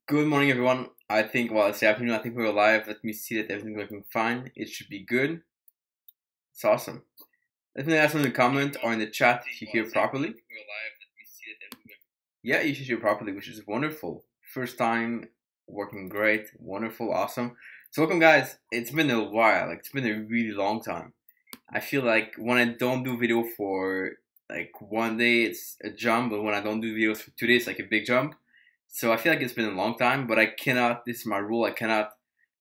Good morning, everyone. I think, well, it's the afternoon. I think we're live. Let me see that everything's working fine. It should be good. It's awesome. Let me know in the comment or in the chat if you hear properly. Yeah, you should hear properly, which is wonderful. First time, working great, wonderful, awesome. So welcome, guys. It's been a while. It's been a really long time. I feel like when I don't do video for like one day, it's a jump, but when I don't do videos for 2 days, it's like a big jump. So I feel like it's been a long time, but I cannot. This is my rule. I cannot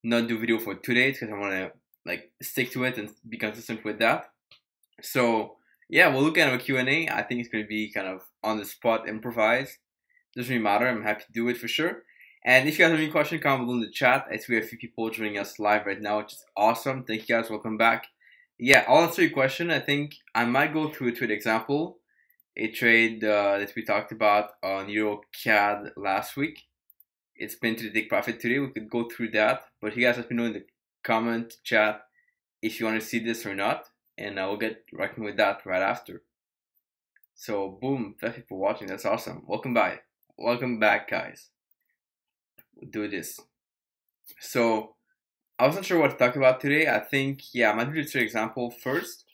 not do video for 2 days because I want to like stick to it and be consistent with that. So yeah, we'll look at a Q&A. I think it's going to be kind of on the spot, improvised. Doesn't really matter. I'm happy to do it for sure. And if you guys have any questions, comment below in the chat. I see we have a few people joining us live right now, which is awesome. Thank you guys. Welcome back. Yeah, I'll answer your question. I think I might go through a trade example, a trade that we talked about on Euro CAD last week. It's been to the take profit today. We could go through that, but you guys let me know in the comment chat if you want to see this or not, and I will get working with that right after. So boom, 5 people watching. That's awesome. Welcome back, guys. We'll do this. So I wasn't sure what to talk about today. I think, yeah, I might do the trade example first.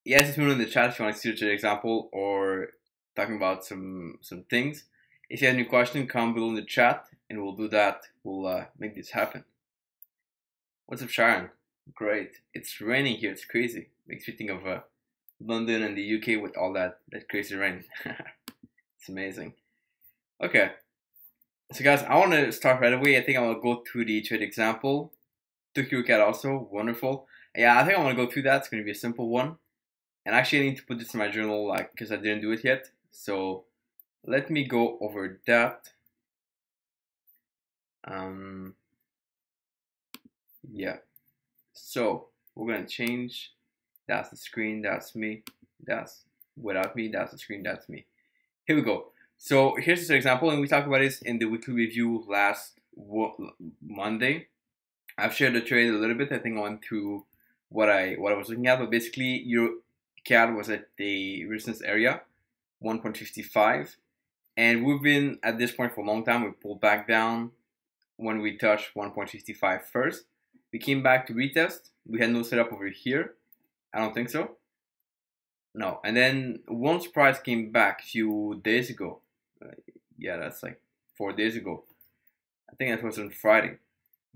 Yes, let me know in the chat if you want to see the trade example or talking about some things. If you have any question, comment below in the chat, and we'll do that. We'll make this happen. What's up, Sharon? Great. It's raining here. It's crazy. Makes me think of London and the UK with all that crazy rain. It's amazing. Okay. So guys, I want to start right away. I think I want to go through the trade example. Took your cat also. Wonderful. Yeah, I think I want to go through that. It's going to be a simple one. And actually, I need to put this in my journal, like, because I didn't do it yet. So let me go over that. Yeah. So we're gonna change. That's the screen. That's me. That's without me. That's the screen. That's me. Here we go. So here's an example, and we talked about this in the weekly review last Monday. I've shared the trade a little bit. I think I went through what I was looking at, but basically, Euro CAD was at the resistance area, 1.55, and we've been at this point for a long time. We pulled back down when we touched 1.55 first. We came back to retest. We had no setup over here. I don't think so. No. And then once price came back a few days ago, yeah, that's like 4 days ago. I think that was on Friday.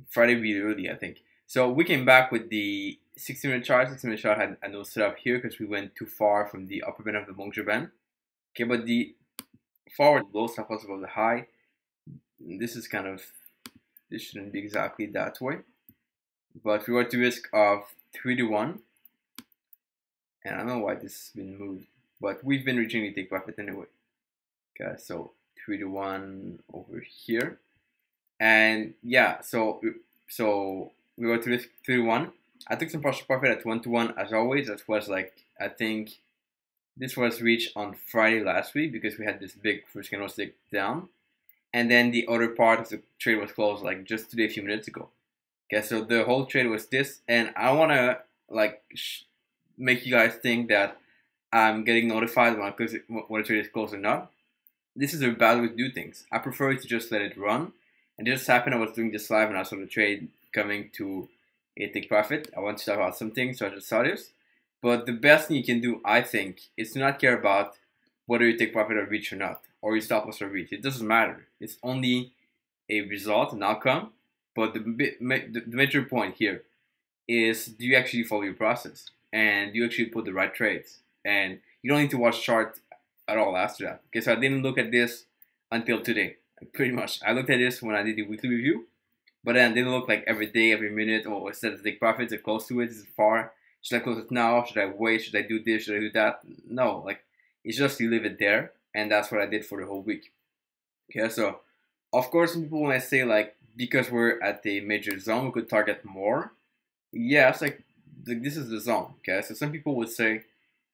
Friday really early, I think. So we came back with the 60-minute chart. 60-minute chart had no setup here because we went too far from the upper band of the Montreal band. Okay, but the forward low stop loss above the high. This is kind of, this shouldn't be exactly that way. But we were at the risk of 3 to 1. And I don't know why this has been moved, but we've been reaching the take profit anyway. Okay, so 3 to 1 over here. And yeah, so we were to risk 3 to 1. I took some partial profit at 1 to 1 as always. That was like, I think this was reached on Friday last week because we had this big first candlestick down. And then the other part of the trade was closed like just today, a few minutes ago. Okay, so the whole trade was this, and I want to like make you guys think that I'm getting notified when a trade is closed or not. This is a bad way to do things. I prefer to just let it run. And it just happened I was doing this live and I saw the trade coming to a take profit. I want to talk about some things, so I just saw this. But the best thing you can do, I think, is to not care about whether you take profit or reach or not, or you stop loss or reach. It doesn't matter. It's only a result, an outcome. But the major point here is, do you actually follow your process? And do you actually put the right trades? And you don't need to watch chart at all after that. Okay, so I didn't look at this until today, pretty much. I looked at this when I did the weekly review, but then I didn't look like every day, every minute, or instead of take profits, it's close to it, is it far? Should I close it now? Should I wait? Should I do this? Should I do that? No, like, it's just you leave it there, and that's what I did for the whole week. Okay, so, of course, some people might say, like, because we're at the major zone, we could target more. Yes, like this is the zone. Okay, so some people would say,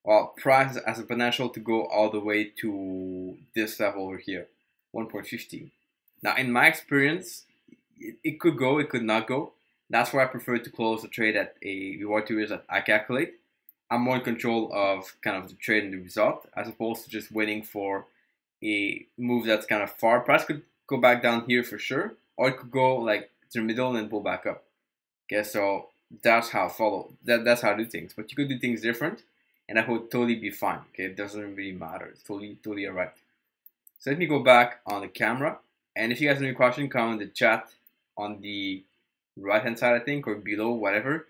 well, price has a potential to go all the way to this level over here, 1.50. Now, in my experience, it could go, it could not go. That's why I prefer to close the trade at a reward to risk that I calculate. I'm more in control of kind of the trade and the result, as opposed to just waiting for a move that's kind of far. Price could go back down here for sure, or it could go like to the middle and then pull back up. Okay, so that's how I follow. That's how I do things. But you could do things different, and that would totally be fine. Okay, it doesn't really matter. It's totally alright. So let me go back on the camera, and if you guys have any question, comment in the chat on the right hand side, I think, or below, whatever.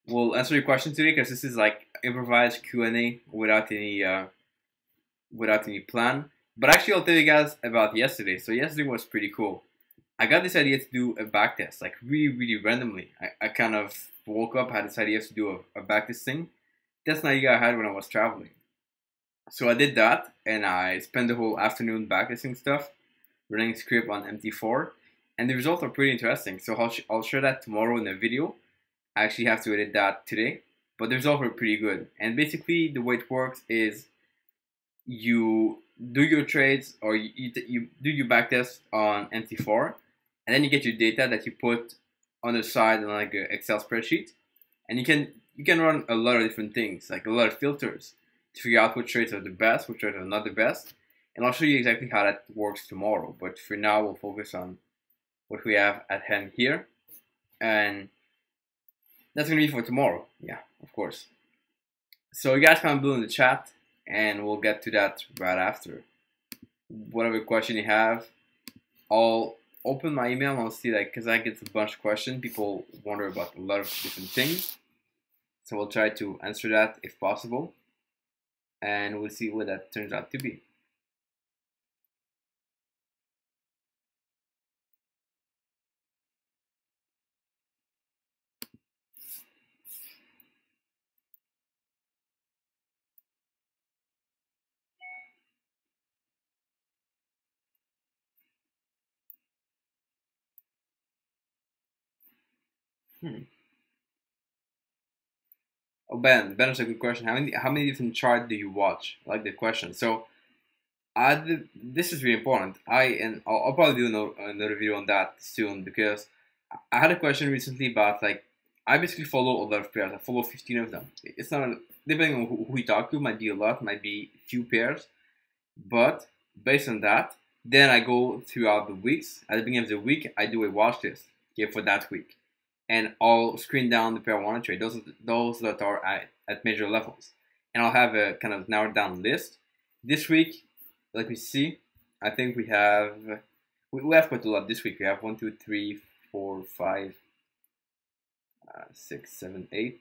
We'll answer your question today because this is like improvised Q&A without any plan. But actually, I'll tell you guys about yesterday. So yesterday was pretty cool. I got this idea to do a back test, like really randomly. I kind of woke up, had this idea to do a back test thing. That's an idea I had when I was traveling. So I did that, and I spent the whole afternoon backtesting stuff, running script on MT4, and the results are pretty interesting. So I'll share that tomorrow in a video. I actually have to edit that today, but the results were pretty good. And basically, the way it works is you do your trades, or you do your backtest on MT4, and then you get your data that you put on the side in like an Excel spreadsheet, and you can run a lot of different things, like a lot of filters, to figure out which trades are the best, which trades are not the best. And I'll show you exactly how that works tomorrow. But for now, we'll focus on what we have at hand here. And that's going to be for tomorrow. Yeah, of course. So you guys comment below in the chat, and we'll get to that right after. Whatever question you have, I'll open my email and I'll see, like, because I get a bunch of questions. People wonder about a lot of different things. So we'll try to answer that if possible. And we'll see what that turns out to be. Oh, Ben has a good question. How many different charts do you watch? I like the question. So this is really important. I'll probably do another video on that soon, because I had a question recently about, like, I basically follow a lot of pairs. I follow 15 of them. It's not depending on who we talk to, might be a lot, might be few pairs, but based on that, then I go throughout the weeks. At the beginning of the week, I do a watch list, okay, for that week, and I'll screen down the pair I want to trade. Those that are at major levels, and I'll have a kind of narrowed down list. This week, let me see. I think we have quite a lot this week. We have 1, 2, 3, 4, 5, 6, 7, 8,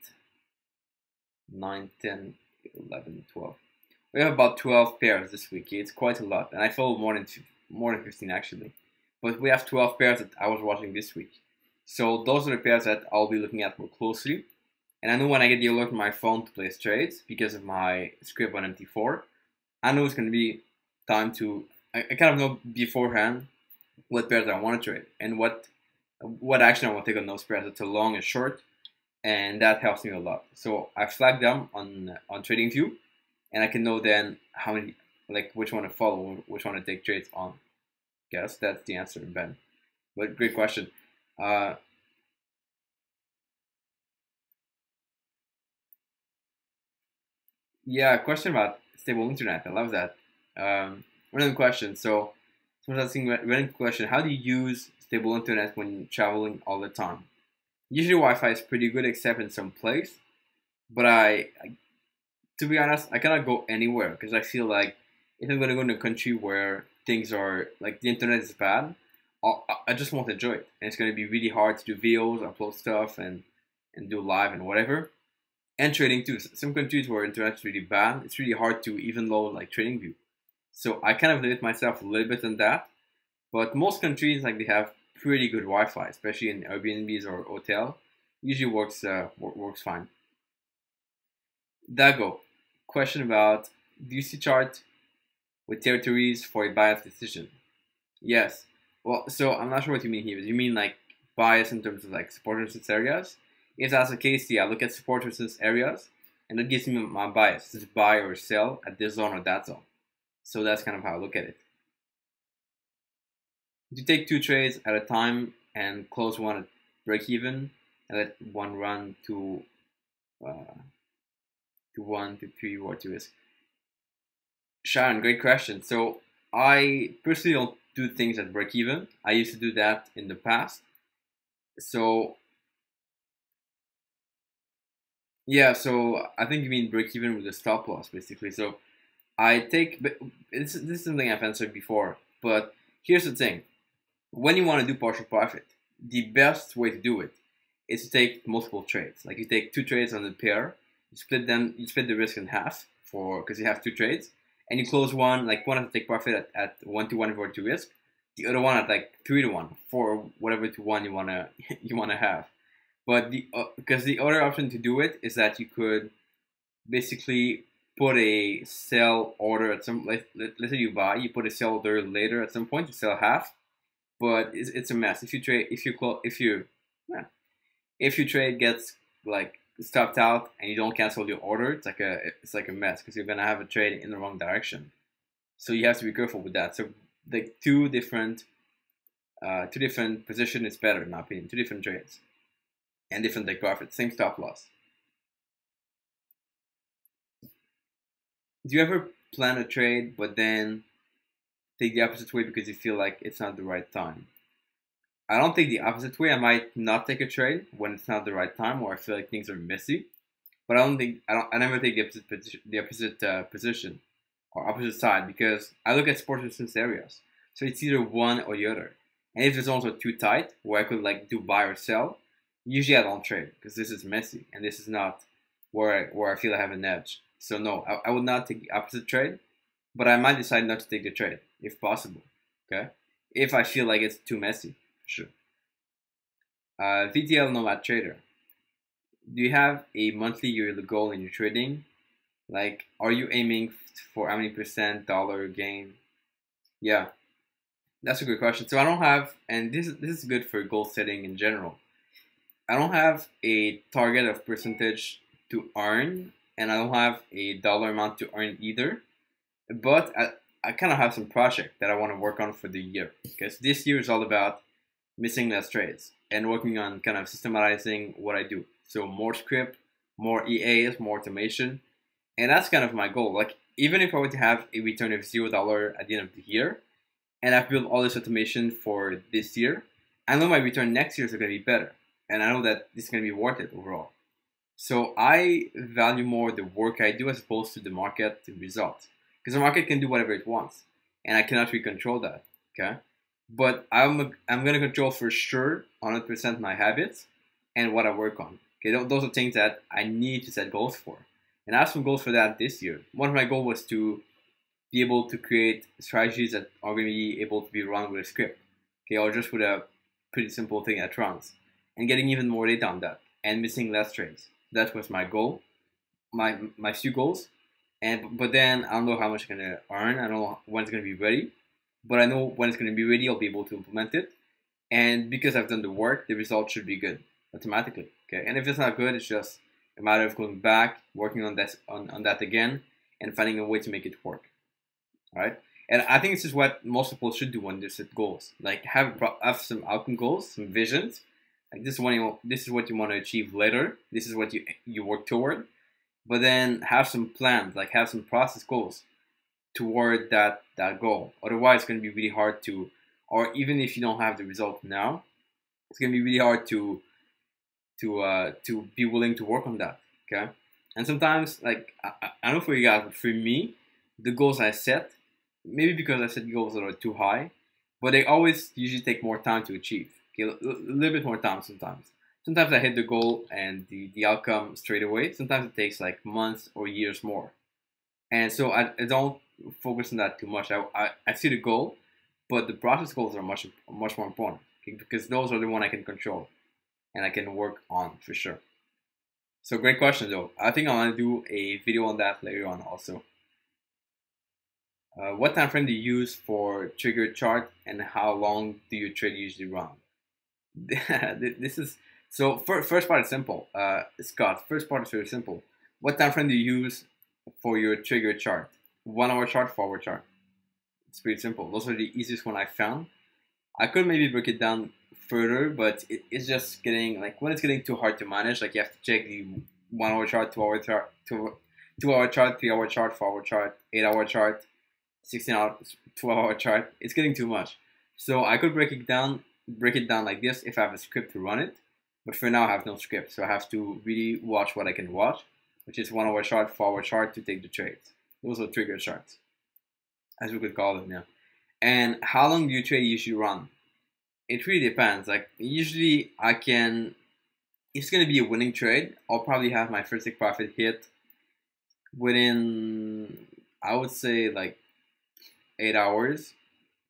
9, 10, 11, 12. We have about 12 pairs this week. It's quite a lot, and I follow more than 15 actually. But we have 12 pairs that I was watching this week. So those are the pairs that I'll be looking at more closely. And I know when I get the alert on my phone to place trades because of my script on MT4, I know it's going to be time to, I kind of know beforehand what pairs I want to trade and what action I want to take on those pairs. It's a long and short, and that helps me a lot. So I flag them on TradingView, and I can know then how many, like, which one to follow, which one to take trades on. Guess that's the answer, Ben. But great question. Yeah, question about stable internet. I love that. Random question. So, someone's asking random question. How do you use stable internet when traveling all the time? Usually, Wi-Fi is pretty good, except in some place. But to be honest, I cannot go anywhere because I feel like if I'm gonna go in a country where things are like the internet is bad, I just won't enjoy it, and it's gonna be really hard to do videos, upload stuff, and do live and whatever. And trading too. Some countries where internet's really bad, it's really hard to even load like TradingView. So I kind of limit myself a little bit on that. But most countries, like, they have pretty good Wi-Fi, especially in Airbnbs or hotel. Usually works fine. Dago, question about, do you see chart with territories for a bias decision? Yes. Well, so I'm not sure what you mean here. Do you mean like bias in terms of like support resistance areas? If that's the case, yeah, look at support resistance areas, and that gives me my bias. Is it buy or sell at this zone or that zone? So that's kind of how I look at it. If you take 2 trades at a time and close one at break even, and let one run to 1 to 3 or 2 is. Sharon, great question. So I personally don't do things at break even. I used to do that in the past. So yeah, so I think you mean break even with a stop loss basically. So I take, but this is something I've answered before. But here's the thing: when you want to do partial profit, the best way to do it is to take multiple trades. Like you take two trades on the pair, you split them, you split the risk in half for because you have two trades, and you close one like one to take profit at 1 to 1 for two risk, the other one at like 3 to 1 for whatever to one you wanna you wanna have. But the because the other option to do it is that you could basically put a sell order at some let's say you buy, you put a sell order later at some point to sell half, but it's a mess if you trade yeah, if your trade gets like stopped out and you don't cancel your order, it's like a mess because you're gonna have a trade in the wrong direction. So you have to be careful with that. So like two different position is better in my opinion. Two different trades and different take profit, same stop loss. Do you ever plan a trade but then take the opposite way because you feel like it's not the right time? I don't take the opposite way. I might not take a trade when it's not the right time or I feel like things are messy. But I never take the opposite position or opposite side because I look at sports resistance areas. So it's either one or the other. And if the zones are too tight where I could like do buy or sell, usually I don't trade because this is messy and this is not where I feel I have an edge. So no, I would not take the opposite trade, but I might decide not to take the trade if possible. Okay, if I feel like it's too messy, sure. VTL Nomad Trader. Do you have a monthly yearly goal in your trading? Like, are you aiming for how many percent dollar gain? Yeah, that's a good question. So I don't have, and this is good for goal setting in general. I don't have a target of percentage to earn, and I don't have a dollar amount to earn either. But I kind of have some project that I want to work on for the year because this year is all about missing less trades and working on kind of systematizing what I do. So more script, more EAs, more automation, and that's kind of my goal. Like even if I were to have a return of $0 at the end of the year, and I've built all this automation for this year, I know my return next year is going to be better, and I know that this is going to be worth it overall. So I value more the work I do as opposed to the market result, because the market can do whatever it wants, and I cannot really control that. Okay, but I'm going to control for sure 100% my habits and what I work on. Okay, those are things that I need to set goals for, and I have some goals for that this year. One of my goals was to be able to create strategies that are going to be able to be run with a script, okay, or just with a pretty simple thing that runs, and getting even more data on that, and missing less trades. That was my goal, my few goals, and but then I don't know how much I'm gonna earn. I don't know when it's gonna be ready, but I know when it's gonna be ready, I'll be able to implement it, and because I've done the work, the result should be good automatically. Okay, and if it's not good, it's just a matter of going back, working on that again, and finding a way to make it work. All right, and I think this is what most people should do when they set goals. Like have some outcome goals, some visions. Like this is what you want to achieve later. This is what you work toward. But then have some plans, like have some process goals toward that goal. Otherwise, it's going to be really hard to, or even if you don't have the result now, it's going to be really hard to be willing to work on that. Okay, and sometimes like I don't know for you guys, but for me, the goals I set, maybe because I set goals that are too high, but they always usually take more time to achieve. Okay, a little bit more time sometimes. Sometimes I hit the goal and the outcome straight away. Sometimes it takes like months or years more. And so I don't focus on that too much. I see the goal, but the process goals are much more important, okay? Because those are the one I can control and I can work on for sure. So great question though. I think I want to do a video on that later on also. What time frame do you use for trigger chart and how long do your trade usually run? This is so first part is simple. Scott, first part is very simple. What time frame do you use for your trigger chart? 1 hour chart, 4 hour chart. It's pretty simple. Those are the easiest one I found. I could maybe break it down further, but it's just getting like when it's getting too hard to manage. Like you have to check the 1 hour chart, 2 hour chart, 2 hour chart, 3 hour chart, 4 hour chart, 8 hour chart. 16 hour, 12-hour chart, it's getting too much. So I could break it down like this if I have a script to run it. But for now, I have no script, so I have to really watch what I can watch, which is 1-hour chart, 4-hour chart to take the trades. Those are trigger charts, as we could call them, yeah. And how long do you trade usually run? It really depends. Like usually, I can. If it's gonna be a winning trade, I'll probably have my first take profit hit within, I would say, like 8 hours,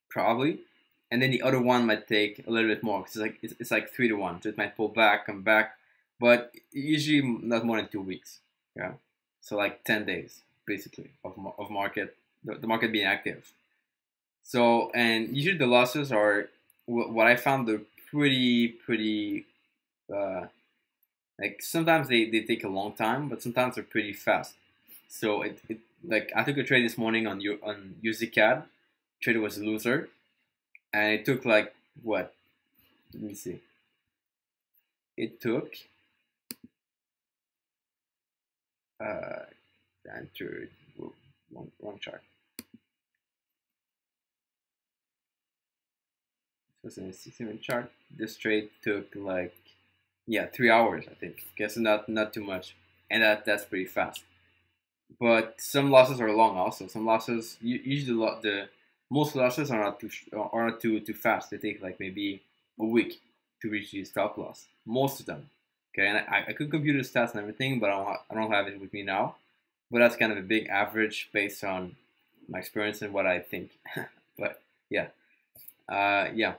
probably. And then the other one might take a little bit more because it's like 3 to 1, so it might pull back, come back, but usually not more than 2 weeks. Yeah, so like 10 days basically of market, the market being active. So and usually the losses are what I found, they're pretty uh, like sometimes they take a long time, but sometimes they're pretty fast. So it like I took a trade this morning on USD trader was a loser, and it took like what? Let me see. It took uh entered wrong chart. So it's in a 6-minute chart. This trade took like, yeah, 3 hours, I think. Guess not too much, and that's pretty fast. But some losses are long also. Some losses usually the most losses are not too fast. They take like maybe a week to reach the stop loss. Most of them. Okay, and I could compute the stats and everything, but I don't have it with me now. But that's kind of a big average based on my experience and what I think. But yeah, yeah.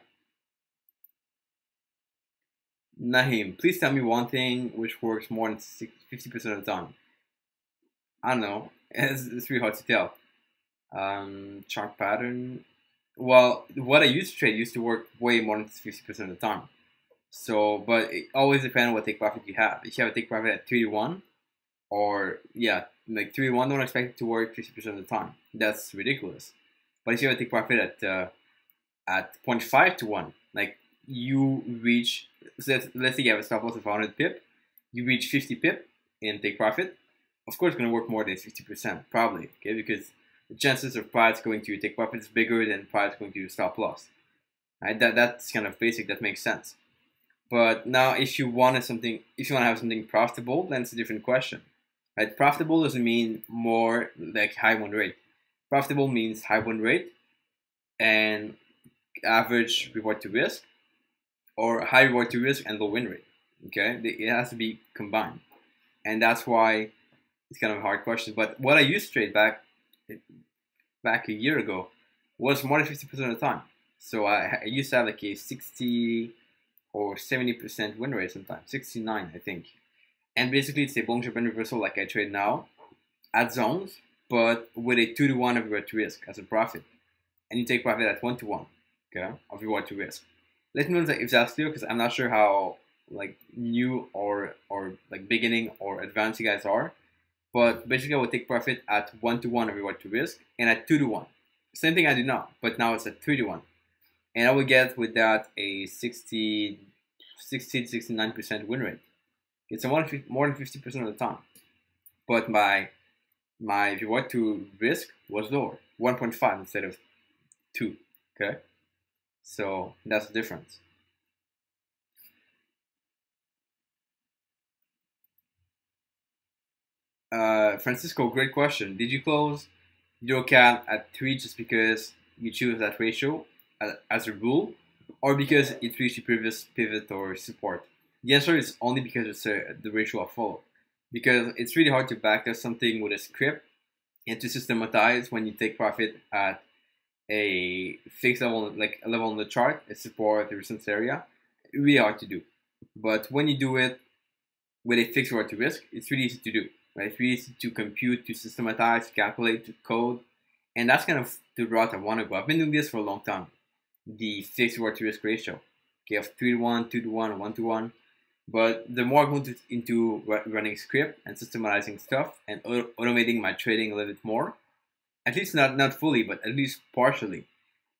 Nahim, please tell me one thing which works more than 50% of the time. I don't know. It's really hard to tell. Chart pattern. Well, what I used to trade used to work way more than 50% of the time. So, but it always depends on what take profit you have. If you have a take profit at 3 to 1, or yeah, like 3 to 1, don't expect it to work 50% of the time. That's ridiculous. But if you have a take profit at 0.5 to 1, like you reach, so let's say you have a stop loss of 100 pip, you reach 50 pip in take profit. Of course, it's going to work more than 50%, probably, okay? Because the chances of price going to your take profit is bigger than price going to your stop loss. Right? That's kind of basic. That makes sense. But now, if you want to have something profitable, then it's a different question. Right? Profitable doesn't mean more like high win rate. Profitable means high win rate and average reward to risk, or high reward to risk and low win rate. Okay, it has to be combined, and that's why it's kind of a hard question. But what I used to trade back a year ago was more than 50% of the time. So I used to have like a 60 or 70% win rate sometimes, 69 I think. And basically it's a Bollinger Band reversal like I trade now at zones, but with a 2 to 1 of reward to risk as a profit. And you take profit at 1 to 1, okay, of reward to risk. Let me know if that's clear, because I'm not sure how like new or like beginning or advanced you guys are. But basically I would take profit at 1 to 1 of reward to risk and at 2 to 1. Same thing I do now, but now it's at 3 to 1. And I would get with that a 60 to 69% win rate. It's more than 50% of the time. But my reward to risk was lower, 1.5 instead of 2. Okay, so that's the difference. Francisco, great question. Did you close EuroCAD at 3 just because you choose that ratio as a rule, or because it reached the previous pivot or support? The answer is only because it's the ratio I follow. Because it's really hard to backtest something with a script and to systematize when you take profit at a fixed level, like a level on the chart, a support, a resistance area. Really hard to do. But when you do it with a fixed reward to risk, it's really easy to do. Right? It's really easy to compute, to systematize, to calculate, to code, and that's kind of the route I want to go. I've been doing this for a long time. The fixed reward to risk ratio, okay, of 3 to 1, 2 to 1, 1 to 1. But the more I go into running script and systematizing stuff and automating my trading a little bit more, at least not fully, but at least partially,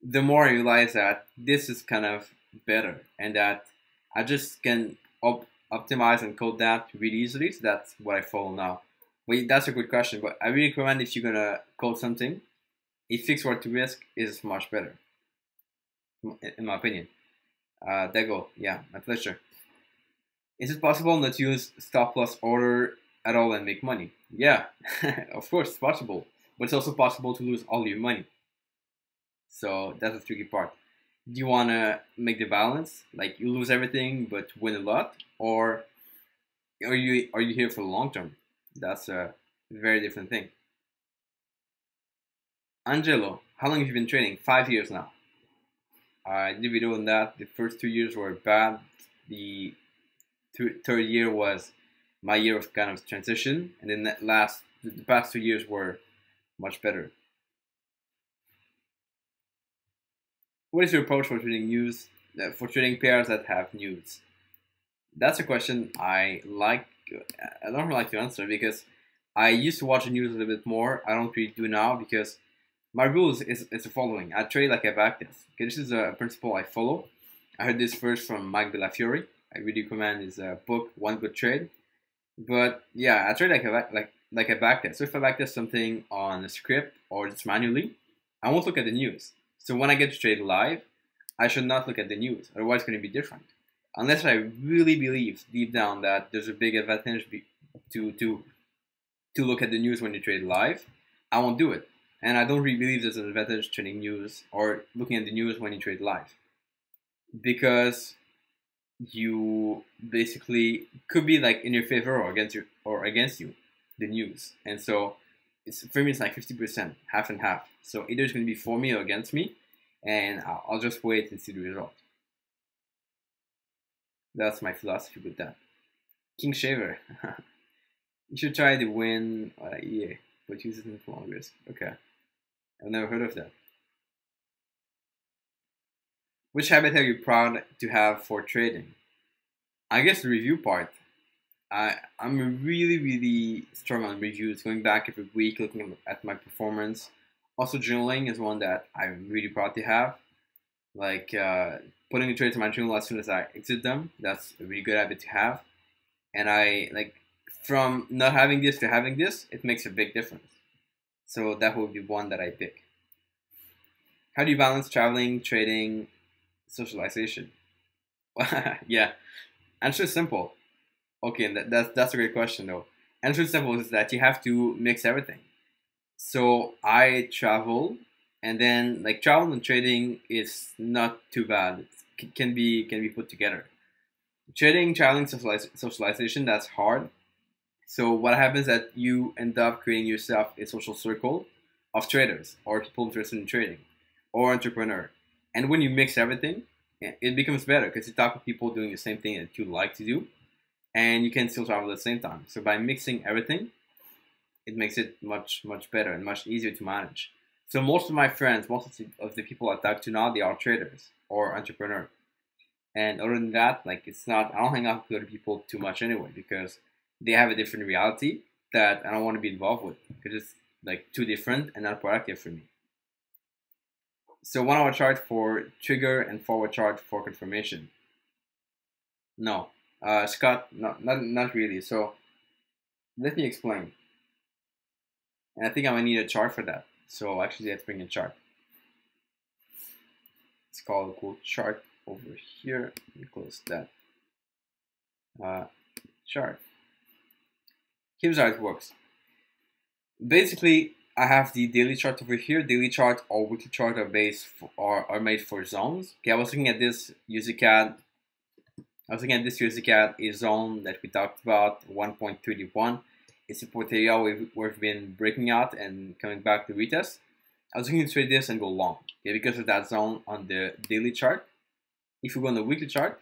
the more I realize that this is kind of better and that I just can optimize and code that really easily. So that's what I follow now. But that's a good question. But I really recommend, if you're gonna code something, a fixed reward to risk is much better, in my opinion. Dego, yeah, my pleasure. Is it possible not to use stop loss order at all and make money? Yeah, of course it's possible, but it's also possible to lose all your money. So that's the tricky part. Do you want to make the balance, like you lose everything but win a lot, or are you here for the long term? That's a very different thing. Angelo, how long have you been trading? 5 years now. I did a video on that. The first 2 years were bad. The third year was my year of kind of transition, and then the past 2 years were much better. What is your approach for trading news, for trading pairs that have news? That's a question I like. I don't really like to answer because I used to watch the news a little bit more. I don't really do now because my rules is the following. I trade like I backtest. Okay, this is a principle I follow. I heard this first from Mike Bellafiore. I really recommend his book, One Good Trade. But yeah, I trade like a backtest. So if I backtest something on a script or just manually, I won't look at the news. So when I get to trade live, I should not look at the news. Otherwise, it's going to be different. Unless I really believe deep down that there's a big advantage to look at the news when you trade live, I won't do it. And I don't really believe there's an advantage trading news or looking at the news when you trade live, because you basically could be like in your favor or against you, the news. And so it's for me it's like 50%, half and half. So either it's going to be for me or against me, and I'll just wait and see the result. That's my philosophy with that. King Shaver. You should try the win EA, but use it in for long risk. Okay. I've never heard of that. Which habit are you proud to have for trading? I guess the review part. I'm really strong on reviews, going back every week, looking at my performance. Also, journaling is one that I'm really proud to have. Like putting the trades in my journal as soon as I exit them. That's a really good habit to have. And I like from not having this to having this, it makes a big difference. So that would be one that I pick. How do you balance traveling, trading, socialization? Yeah, answer is simple. Okay, and that's a great question though. Answer is simple is that you have to mix everything. So I travel, and then like travel and trading is not too bad. It can be put together. Trading, traveling, socialization, that's hard. So what happens is that you end up creating yourself a social circle of traders or people interested in trading or entrepreneur. And when you mix everything, it becomes better because you talk with people doing the same thing that you like to do, and you can still travel at the same time. So by mixing everything, it makes it much better and much easier to manage. So most of my friends, of the people I talk to now, they are traders or entrepreneur. And other than that, like it's not. I don't hang out with other people too much anyway because they have a different reality that I don't want to be involved with because it's like too different and not productive for me. So 1 hour chart for trigger and forward chart for confirmation. No, Scott, not really. So let me explain. And I think I might need a chart for that. So actually, let's bring a chart. It's called a cool chart over here. Let me close that chart. Here's how it works. Basically, I have the daily chart over here. Daily chart or weekly chart are made for zones. Okay, I was looking at this USD CAD, a zone that we talked about, 1.31. It's a support area we've been breaking out and coming back to retest. I was looking to trade this and go long, okay, because of that zone on the daily chart. If you go on the weekly chart,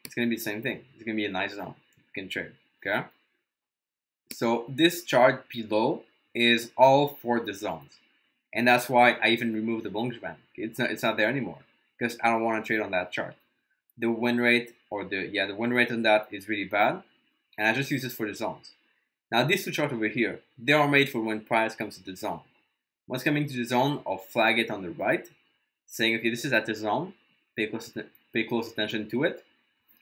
it's going to be the same thing. It's going to be a nice zone you can trade, okay? So this chart below is all for the zones. And that's why I even removed the Bollinger Band. It's not there anymore because I don't want to trade on that chart. The win rate the win rate on that is really bad, and I just use this for the zones. Now these two charts over here, they are made for when price comes to the zone. Once coming to the zone, I'll flag it on the right, saying, okay, this is at the zone, pay close attention to it,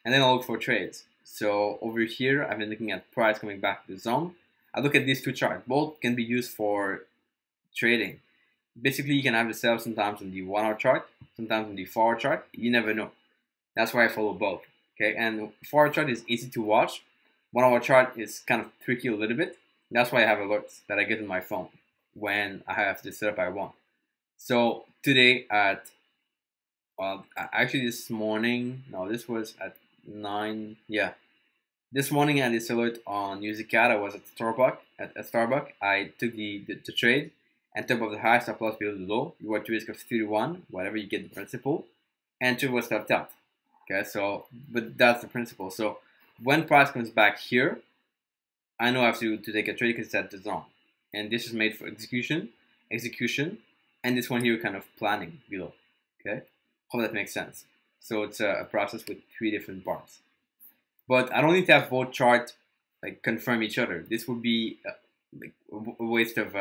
and then I'll look for trades. So over here, I've been looking at price coming back to the zone. I look at these two charts. Both can be used for trading. Basically, you can have the setup sometimes on the 1 hour chart, sometimes on the 4 hour chart. You never know. That's why I follow both. Okay, and 4 hour chart is easy to watch. 1 hour chart is kind of tricky a little bit. That's why I have alerts that I get on my phone when I have the setup I want. So today at actually this morning, no, this was at 9. Yeah, this morning I had this alert on Musicat. I was at Starbucks. At Starbucks, I took the trade, and top of the high, stop loss below the low. You were to risk of 31, whatever you get the principal, and trade was stopped out. Okay, so but that's the principle. So when price comes back here, I know I have to take a trade because it's at the zone, and this is made for execution, and this one here kind of planning below. Okay, hope that makes sense. So it's a process with 3 different parts. But I don't need to have both chart like confirm each other. This would be like a waste of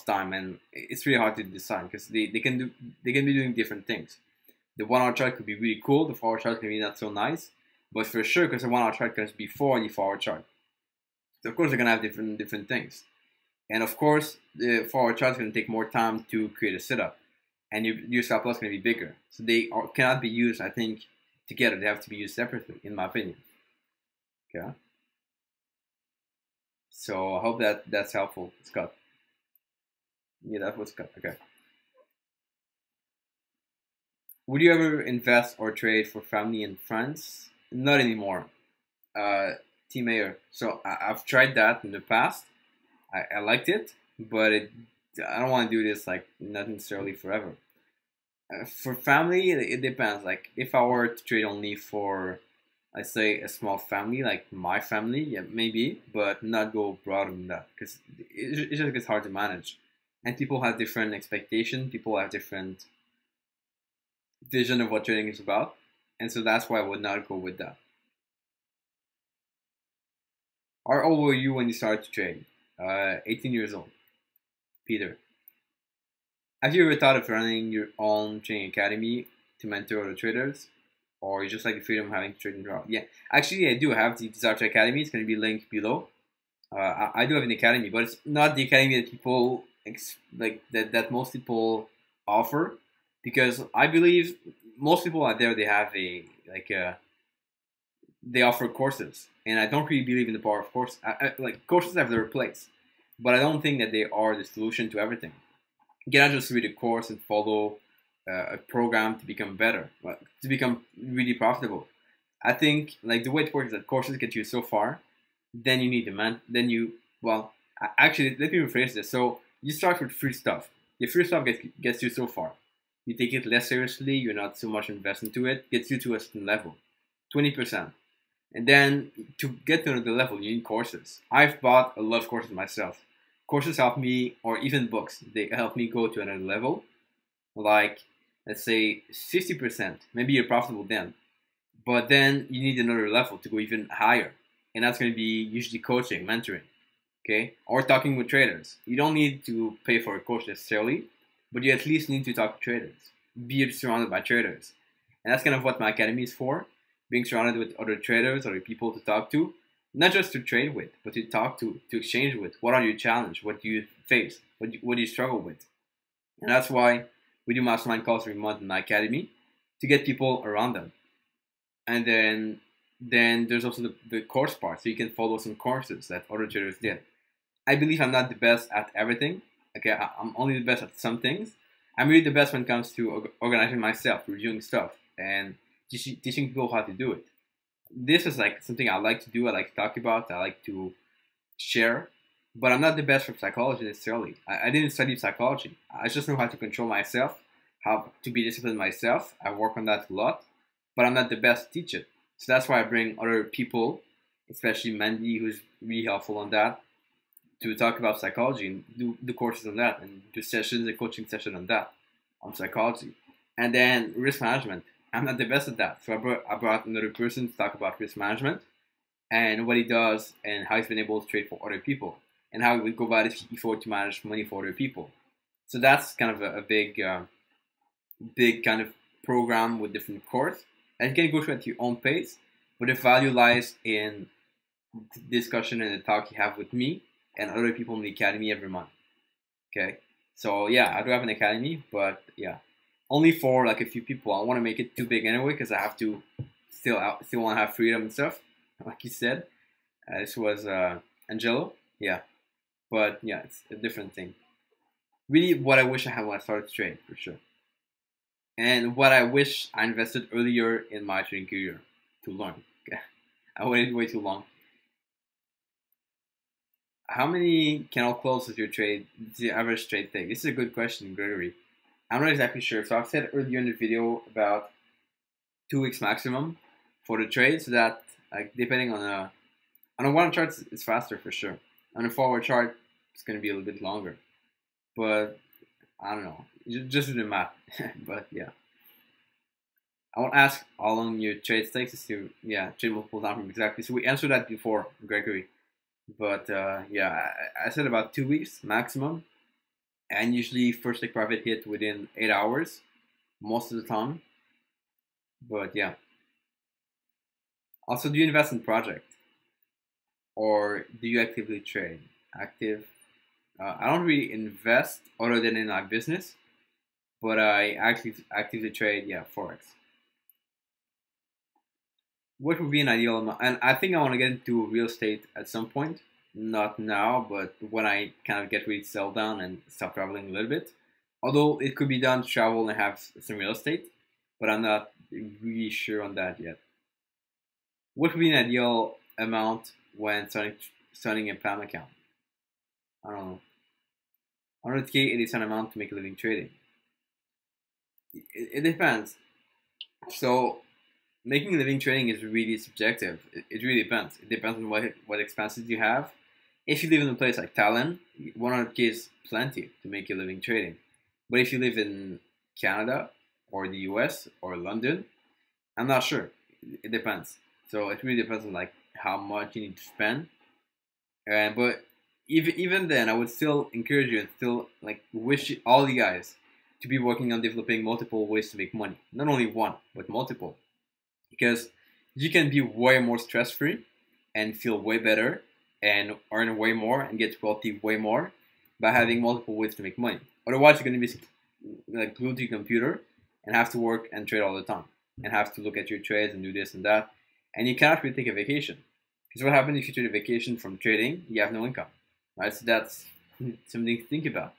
time, and it's really hard to decide because they can be doing different things. The 1 hour chart could be really cool. The 4 hour chart can be not so nice, but for sure, because the 1 hour chart comes before the 4 hour chart. So of course they're gonna have different things, and of course the 4 hour chart is gonna take more time to create a setup, and your stop loss is gonna be bigger. So cannot be used, I think, together. They have to be used separately, in my opinion. Okay. So I hope that's helpful, Scott. Yeah, that was Scott. Okay. Would you ever invest or trade for family and friends? Not anymore. Team Mayor. So I've tried that in the past. I liked it, but I don't want to do this like not necessarily forever. For family, it depends. Like if I were to trade only for, let's say, a small family, like my family, yeah, maybe, but not go broader than that because it just gets hard to manage. And people have different expectations. People have different vision of what trading is about, and so that's why I would not go with that. How old were you when you started to trade? 18 years old. Peter. Have you ever thought of running your own trading academy to mentor other traders? Or you just like the freedom of having to trade and draw? Yeah, actually, I do have the Desire Academy. It's going to be linked below. I do have an academy, but it's not the academy that people like that most people offer, because I believe most people out there they have they offer courses, and I don't really believe in the power of courses. Like courses have their place, but I don't think that they are the solution to everything. You cannot just read a course and follow a program to become better, to become really profitable. I think like the way it works is that courses get you so far, then you need demand, then you well actually let me rephrase this. So you start with free stuff. The free stuff gets you so far. You take it less seriously. You're not so much invest into it. Gets you to a certain level, 20%. And then to get to another level, you need courses. I've bought a lot of courses myself. Courses help me, or even books, they help me go to another level. Like, let's say 50%. Maybe you're profitable then. But then you need another level to go even higher. And that's going to be usually coaching, mentoring, okay? Or talking with traders. You don't need to pay for a coach necessarily, but you at least need to talk to traders. Be surrounded by traders. And that's kind of what my academy is for. Being surrounded with other traders, other people to talk to, not just to trade with, but to talk to exchange with. What are your challenges? What do you face? What do you struggle with? And that's why we do mastermind calls every month in my academy to get people around them. And then there's also the course part, so you can follow some courses that other traders did. I believe I'm not the best at everything. Okay, I'm only the best at some things. I'm really the best when it comes to organizing myself, reviewing stuff, and teaching people how to do it. This is like something I like to do. I like to talk about. I like to share. But I'm not the best for psychology necessarily. I didn't study psychology. I just know how to control myself, how to be disciplined myself. I work on that a lot, but I'm not the best to teach it. So that's why I bring other people, especially Mandy, who's really helpful on that, to talk about psychology and do the courses on that and do sessions, a coaching session on that, on psychology. And then risk management. I'm not the best at that. So I brought another person to talk about risk management and what he does and how he's been able to trade for other people and how he would go about it if he were to manage money for other people. So that's kind of a big kind of program with different courses. And you can go through at your own pace, but the value lies in the discussion and the talk you have with me and other people in the academy every month. Okay, So yeah, I do have an academy, but yeah, only for like a few people. I don't want to make it too big anyway because I have to still want to have freedom and stuff. Like you said, this was Angelo. Yeah, but yeah, it's a different thing. Really, what I wish I had when I started to trade for sure, and what I wish I invested earlier in my trading career to learn. Okay, I waited way too long. How many candle closes your trade? The average trade take? This is a good question, Gregory. I'm not exactly sure. So I've said earlier in the video about 2 weeks maximum for the trade, so that like depending on a one chart it's faster for sure. On a forward chart, it's gonna be a little bit longer. But I don't know. Just do the math. But yeah, I won't ask how long your trade takes is to trade multiple times exactly. So we answered that before, Gregory. But yeah, I said about 2 weeks maximum, and usually first take profit hit within 8 hours most of the time. But yeah. Also, do you invest in project or do you actively trade? Active. I don't really invest other than in my business, but I actively trade. Yeah, forex. What would be an ideal amount? And I think I want to get into real estate at some point. Not now, but when I kind of get really settled down and stop traveling a little bit. Although it could be done to travel and have some real estate, but I'm not really sure on that yet. What would be an ideal amount when starting a PAM account? I don't know. 100K is an amount to make a living trading. It depends. So making a living trading is really subjective. It really depends. It depends on what expenses you have. If you live in a place like Thailand, 100K is plenty to make a living trading. But if you live in Canada or the US or London, I'm not sure. It depends. So it really depends on like how much you need to spend. But even then, I would still encourage you and still like wish all you guys to be working on developing multiple ways to make money. Not only one, but multiple. Because you can be way more stress free and feel way better and earn way more and get wealthy way more by having multiple ways to make money. Otherwise, you're going to be like glued to your computer and have to work and trade all the time and have to look at your trades and do this and that. And you cannot really take a vacation. Because what happens if you take a vacation from trading? You have no income, right? So that's something to think about.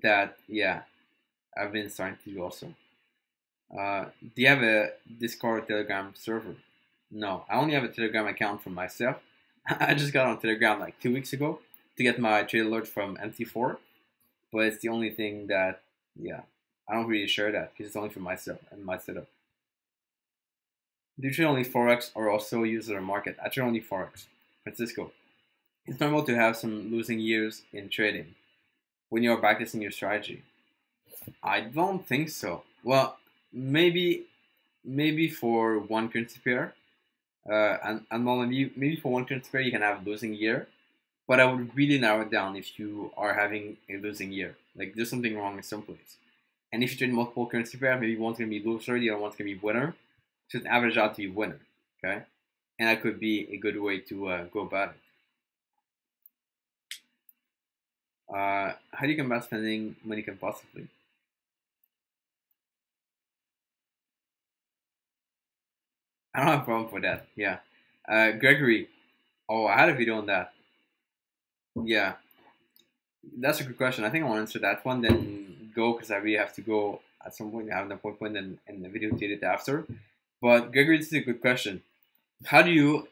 That, yeah, I've been starting to do also. Do you have a Discord or Telegram server? No, I only have a Telegram account for myself. I just got on Telegram like 2 weeks ago to get my trade alert from MT4, but it's the only thing that, yeah, I don't really share that because it's only for myself and my setup. Do you trade only Forex or also use the market? I trade only Forex. Francisco, it's normal to have some losing years in trading when you're practicing your strategy. I don't think so. Well, maybe for one currency pair, and maybe for one currency pair you can have a losing year, but I would really narrow it down if you are having a losing year. Like there's something wrong in some place. And if you trade multiple currency pairs, maybe one's gonna be loser, the other one's gonna be winner. So it's average out to be winner. Okay, and that could be a good way to go about it. How do you combat spending money compulsively? I don't have a problem with that. Yeah. Gregory. Oh, I had a video on that. Yeah. That's a good question. I think I want to answer that one, then go because I really have to go at some point. I have an appointment and the video to edit after. But Gregory, this is a good question. How do you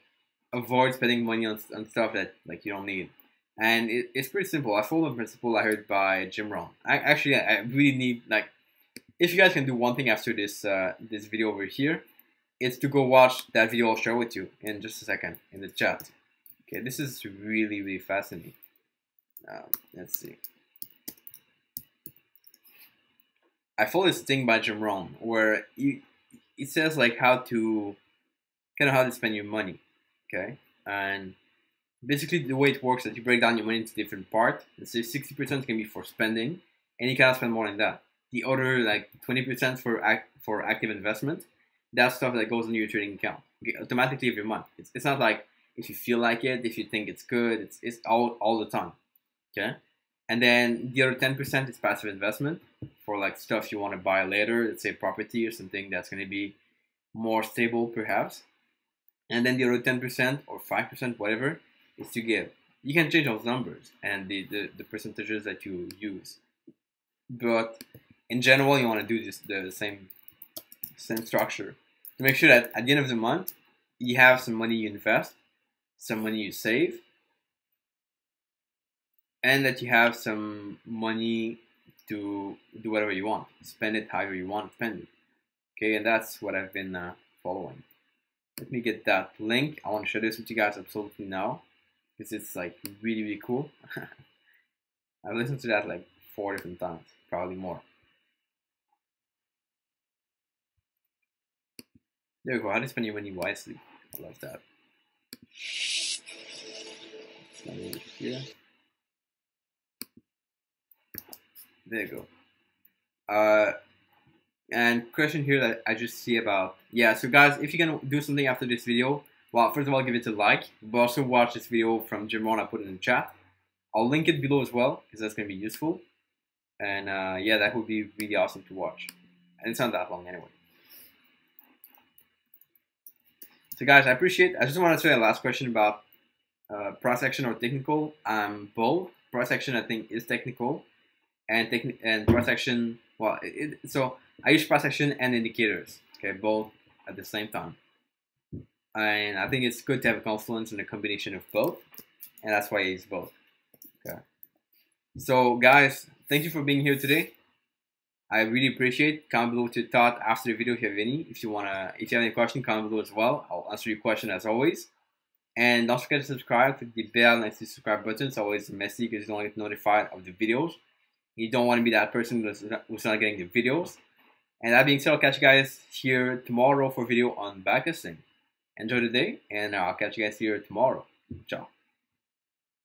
avoid spending money on stuff that like you don't need? And it's pretty simple. I follow a principle I heard by Jim Rohn. I really need like if you guys can do one thing after this video over here, it's to go watch that video I'll share with you in just a second in the chat. Okay, this is really fascinating. Let's see. I follow this thing by Jim Rohn where it says like how to spend your money. Okay, and basically the way it works is that you break down your money into different parts. Let's say 60% can be for spending, and you cannot spend more than that. The other like 20% for active investment. That's stuff that goes into your trading account automatically every month. It's not like if you feel like it, if you think it's good, it's all the time. Okay, And then the other 10% is passive investment for like stuff you want to buy later, let's say property or something that's going to be more stable perhaps. And then the other 10% or 5%, whatever, is to give. You can change those numbers and the percentages that you use. But in general, you want to do this the same structure to make sure that at the end of the month, you have some money you invest, some money you save, and that you have some money to do whatever you want. Spend it however you want to spend it. Okay, and that's what I've been following. Let me get that link. I want to share this with you guys absolutely now because it's like really, really cool. I've listened to that like 4 different times, probably more. There you go. How to spend your money wisely. I love that. Here. There you go. And question here that I just see about, yeah, so guys, if you're gonna do something after this video, well, first of all, give it a like, but also watch this video from Jim Rohn. I put it in the chat. I'll link it below as well, because that's gonna be useful. And yeah, that would be really awesome to watch. And it's not that long anyway. So guys, I just want to say a last question about price action or technical. Both. Price action, I think, is technical. And price action, well, so I use price action and indicators, okay, both at the same time. And I think it's good to have a confluence and a combination of both, and that's why I use both. Okay. So guys, thank you for being here today. I really appreciate it. Comment below what you thought after the video if you have any. If you have any questions, comment below as well. I'll answer your question as always. And don't forget to subscribe, click the bell next to the subscribe button. It's always messy because you don't get notified of the videos. You don't want to be that person who's not getting the videos. And that being said, I'll catch you guys here tomorrow for a video on backtesting. Enjoy the day, and I'll catch you guys here tomorrow. Ciao.